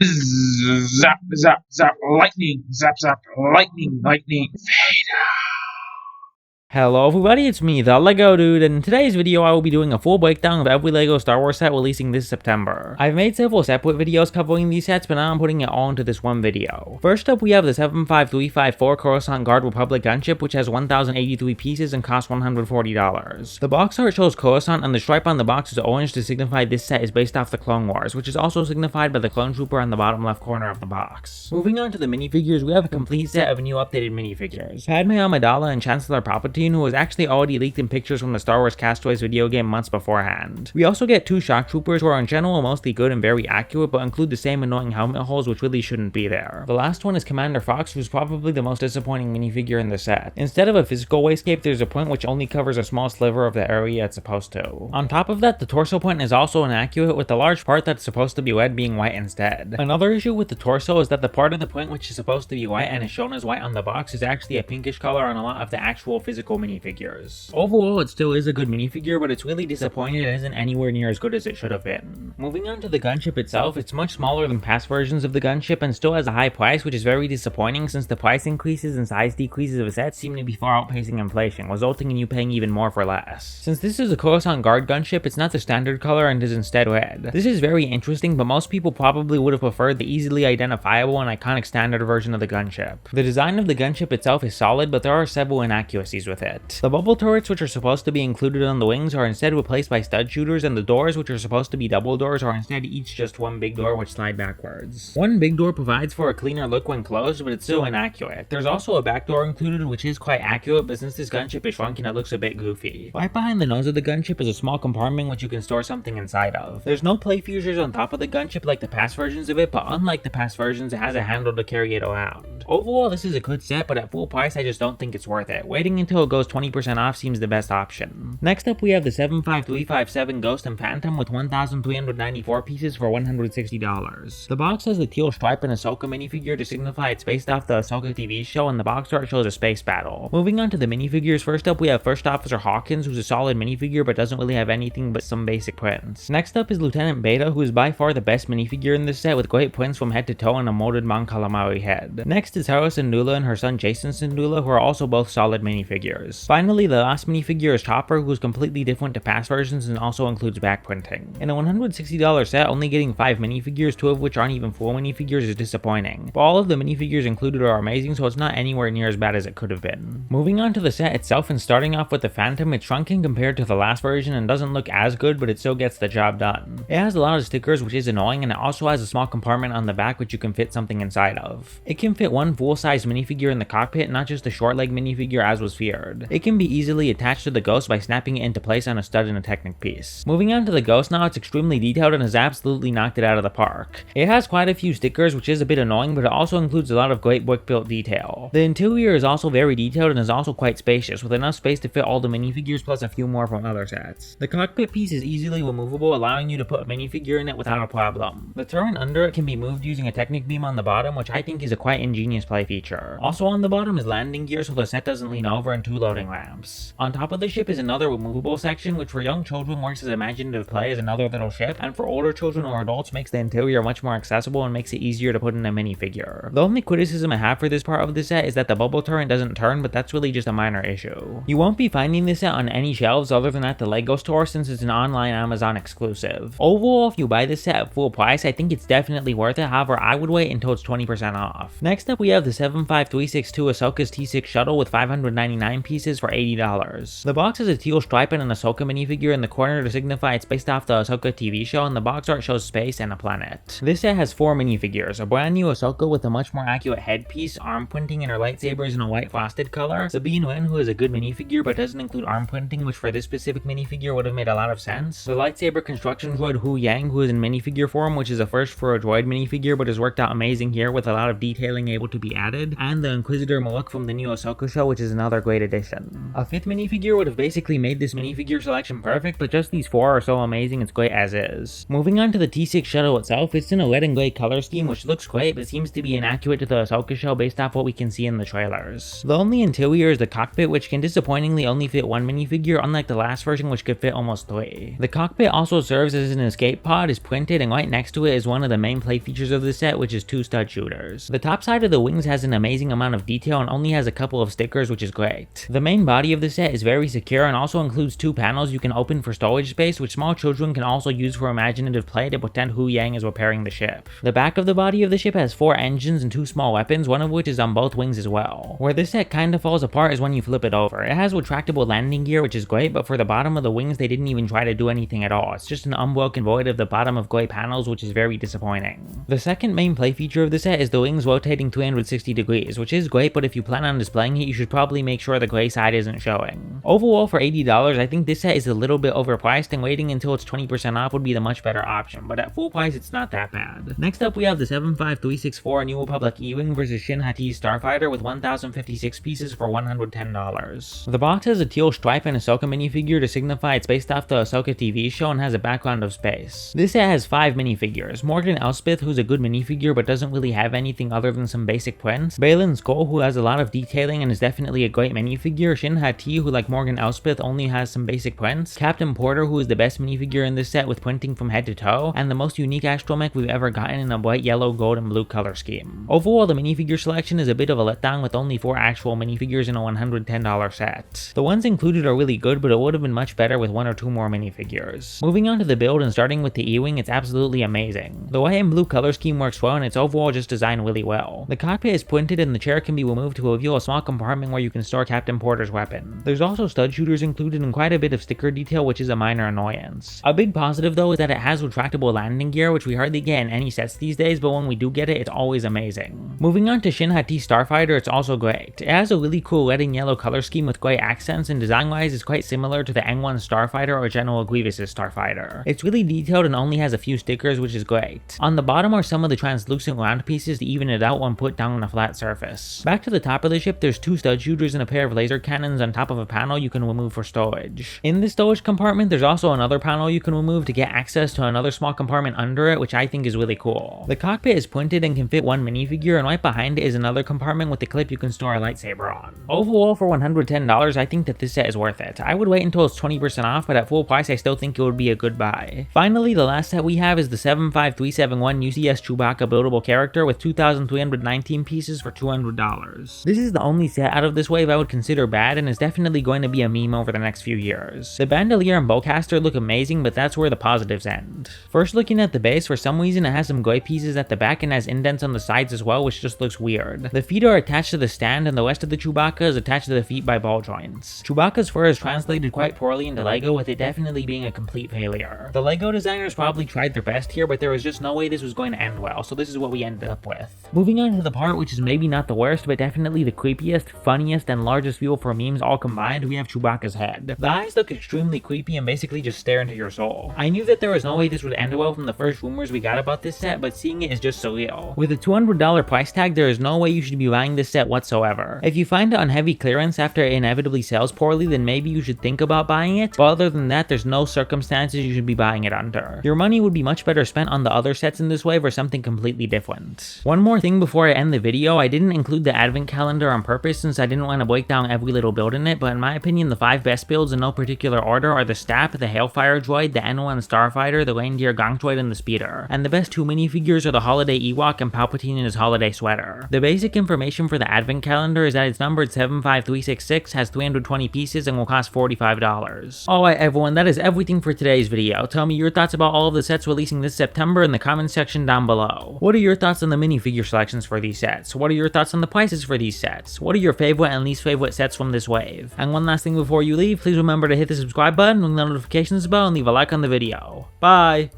Zap, zap, zap, lightning, zap, zap, lightning, lightning, fade. Hello everybody, it's me, the Lego Dude, and in today's video I will be doing a full breakdown of every Lego Star Wars set releasing this September. I've made several separate videos covering these sets, but now I'm putting it all into this one video. First up, we have the 75354 Coruscant Guard Republic gunship, which has 1,083 pieces and costs $140. The box art shows Coruscant, and the stripe on the box is orange to signify this set is based off the Clone Wars, which is also signified by the clone trooper on the bottom left corner of the box. Moving on to the minifigures, we have a complete set of new updated minifigures. Padme Amidala and Chancellor Palpatine, who was actually already leaked in pictures from the Star Wars Castaways video game months beforehand. We also get two shock troopers who are in general mostly good and very accurate, but include the same annoying helmet holes which really shouldn't be there. The last one is Commander Fox, who's probably the most disappointing minifigure in the set. Instead of a physical waistcape, there's a point which only covers a small sliver of the area it's supposed to. On top of that, the torso point is also inaccurate, with the large part that's supposed to be red being white instead. Another issue with the torso is that the part of the point which is supposed to be white and is shown as white on the box is actually a pinkish color on a lot of the actual physical minifigures. Overall, it still is a good minifigure, but it's really disappointing it isn't anywhere near as good as it should have been. Moving on to the gunship itself, it's much smaller than past versions of the gunship and still has a high price, which is very disappointing since the price increases and size decreases of a set seem to be far outpacing inflation, resulting in you paying even more for less. Since this is a Coruscant Guard gunship, it's not the standard color and is instead red. This is very interesting, but most people probably would have preferred the easily identifiable and iconic standard version of the gunship. The design of the gunship itself is solid, but there are several inaccuracies with it. The bubble turrets, which are supposed to be included on the wings, are instead replaced by stud shooters, and the doors, which are supposed to be double doors, are instead each just one big door which slide backwards. One big door provides for a cleaner look when closed, but it's still inaccurate. There's also a back door included, which is quite accurate, but since this gunship is shrunken, it looks a bit goofy. Right behind the nose of the gunship is a small compartment which you can store something inside of. There's no play fusers on top of the gunship like the past versions of it, but unlike the past versions, it has a handle to carry it around. Overall, this is a good set, but at full price, I just don't think it's worth it. Waiting until it goes 20% off seems the best option. Next up, we have the 75357 Ghost and Phantom with 1,394 pieces for $160. The box has the teal stripe and Ahsoka minifigure to signify it's based off the Ahsoka TV show, and the box art shows a space battle. Moving on to the minifigures, first up we have First Officer Hawkins, who's a solid minifigure but doesn't really have anything but some basic prints. Next up is Lieutenant Beta, who is by far the best minifigure in this set with great prints from head to toe and a molded Mon Calamari head. Next is Hera Syndulla and her son Jason Syndulla, who are also both solid minifigures. Finally, the last minifigure is Chopper, who is completely different to past versions and also includes back printing. In a $160 set, only getting 5 minifigures, 2 of which aren't even full minifigures, is disappointing. But all of the minifigures included are amazing, so it's not anywhere near as bad as it could have been. Moving on to the set itself, and starting off with the Phantom, it's shrunken compared to the last version and doesn't look as good, but it still gets the job done. It has a lot of stickers, which is annoying, and it also has a small compartment on the back which you can fit something inside of. It can fit one full-size minifigure in the cockpit, not just a short leg minifigure as was feared. It can be easily attached to the Ghost by snapping it into place on a stud in a Technic piece. Moving on to the Ghost now, it's extremely detailed and has absolutely knocked it out of the park. It has quite a few stickers, which is a bit annoying, but it also includes a lot of great brick built detail. The interior is also very detailed and is also quite spacious, with enough space to fit all the minifigures plus a few more from other sets. The cockpit piece is easily removable, allowing you to put a minifigure in it without a problem. The turret under it can be moved using a Technic beam on the bottom, which I think is a quite ingenious play feature. Also on the bottom is landing gear so the set doesn't lean over, and 2 loading ramps. On top of the ship is another removable section, which for young children works as imaginative play as another little ship, and for older children or adults makes the interior much more accessible and makes it easier to put in a minifigure. The only criticism I have for this part of the set is that the bubble turret doesn't turn, but that's really just a minor issue. You won't be finding this set on any shelves other than at the LEGO store since it's an online Amazon exclusive. Overall, if you buy this set at full price, I think it's definitely worth it, however I would wait until it's 20% off. Next up we have the 75362 Ahsoka's T6 shuttle with 599 pieces for $80. The box has a teal stripe and an Ahsoka minifigure in the corner to signify it's based off the Ahsoka TV show, and the box art shows space and a planet. This set has 4 minifigures, a brand new Ahsoka with a much more accurate headpiece, arm printing, and her lightsabers in a white frosted color, Sabine Wren, who is a good minifigure but doesn't include arm printing, which for this specific minifigure would have made a lot of sense, the lightsaber construction droid Hu Yang, who is in minifigure form, which is a first for a droid minifigure but has worked out amazing here with a lot of detailing able to be added, and the Inquisitor Maluk from the new Ahsoka show, which is another great addition. edition. A 5th minifigure would have basically made this minifigure selection perfect, but just these 4 are so amazing it's great as is. Moving on to the T6 shuttle itself, it's in a red and grey color scheme which looks great but seems to be inaccurate to the Ahsoka show based off what we can see in the trailers. The only interior is the cockpit, which can disappointingly only fit 1 minifigure, unlike the last version which could fit almost 3. The cockpit also serves as an escape pod, is printed, and right next to it is one of the main play features of the set, which is 2 stud shooters. The top side of the wings has an amazing amount of detail and only has a couple of stickers, which is great. The main body of the set is very secure and also includes 2 panels you can open for storage space, which small children can also use for imaginative play to pretend Hu Yang is repairing the ship. The back of the body of the ship has 4 engines and 2 small weapons, one of which is on both wings as well. Where this set kinda falls apart is when you flip it over. It has retractable landing gear, which is great, but for the bottom of the wings they didn't even try to do anything at all. It's just an unbroken void of the bottom of gray panels, which is very disappointing. The second main play feature of the set is the wings rotating 360 degrees, which is great, but if you plan on displaying it, you should probably make sure the gray side isn't showing. Overall, for $80, I think this set is a little bit overpriced, and waiting until it's 20% off would be the much better option, but at full price it's not that bad. Next up we have the 75364 New Republic Ewing vs Shin Hati's Starfighter with 1056 pieces for $110. The box has a teal stripe and Ahsoka minifigure to signify it's based off the Ahsoka TV show and has a background of space. This set has 5 minifigures: Morgan Elspeth, who's a good minifigure but doesn't really have anything other than some basic prints, Baylan Skoll, who has a lot of detailing and is definitely a great minifigure, Shin Hati, who like Morgan Elspeth only has some basic prints, Captain Porter, who is the best minifigure in this set with printing from head to toe, and the most unique astromech we've ever gotten in a bright yellow, gold, and blue color scheme. Overall, the minifigure selection is a bit of a letdown with only 4 actual minifigures in a $110 set. The ones included are really good, but it would have been much better with 1 or 2 more minifigures. Moving on to the build and starting with the Ewing, it's absolutely amazing. The white and blue color scheme works well and it's overall just designed really well. The cockpit is printed and the chair can be removed to reveal a small compartment where you can store Captain Porter's weapon. There's also stud shooters included and quite a bit of sticker detail, which is a minor annoyance. A big positive though is that it has retractable landing gear, which we hardly get in any sets these days, but when we do get it, it's always amazing. Moving on to Shin Hati Starfighter, it's also great. It has a really cool red and yellow color scheme with gray accents, and design-wise is quite similar to the N1 Starfighter or General Grievous's Starfighter. It's really detailed and only has a few stickers, which is great. On the bottom are some of the translucent round pieces to even it out when put down on a flat surface. Back to the top of the ship, there's 2 stud shooters and a pair of laser cannons on top of a panel you can remove for storage. In the storage compartment, there's also another panel you can remove to get access to another small compartment under it, which I think is really cool. The cockpit is printed and can fit 1 minifigure, and right behind it is another compartment with a clip you can store a lightsaber on. Overall, for $110, I think that this set is worth it. I would wait until it's 20% off, but at full price I still think it would be a good buy. Finally, the last set we have is the 75371 UCS Chewbacca buildable character with 2,319 pieces for $200. This is the only set out of this wave I would consider bad and is definitely going to be a meme over the next few years. The bandolier and bowcaster look amazing, but that's where the positives end. First, looking at the base, for some reason it has some gray pieces at the back and has indents on the sides as well, which just looks weird. The feet are attached to the stand and the rest of the Chewbacca is attached to the feet by ball joints. Chewbacca's fur is translated quite poorly into Lego, with it definitely being a complete failure. The Lego designers probably tried their best here, but there was just no way this was going to end well, so this is what we ended up with. Moving on to the part which is maybe not the worst, but definitely the creepiest, funniest, and largest fuel for memes all combined, we have Chewbacca's head. The eyes look extremely creepy and basically just stare into your soul. I knew that there was no way this would end well from the first rumors we got about this set, but seeing it is just surreal. With a $200 price tag, there is no way you should be buying this set whatsoever. If you find it on heavy clearance after it inevitably sells poorly, then maybe you should think about buying it, but other than that, there's no circumstances you should be buying it under. Your money would be much better spent on the other sets in this wave or something completely different. One more thing before I end the video, I didn't include the advent calendar on purpose since I didn't want to break down every little build in it, but in my opinion the 5 best builds in no particular order are the Stap, the Hailfire Droid, the N1 Starfighter, the Reindeer Gonk Droid, and the Speeder. And the best 2 minifigures are the Holiday Ewok and Palpatine in his holiday sweater. The basic information for the advent calendar is that it's numbered 75366, has 320 pieces, and will cost $45. Alright everyone, that is everything for today's video. Tell me your thoughts about all of the sets releasing this September in the comments section down below. What are your thoughts on the minifigure selections for these sets? What are your thoughts on the prices for these sets? What are your favorite and least favorite sets from this wave? And one last thing before you leave, please remember to hit the subscribe button, ring the notifications bell, and leave a like on the video. Bye!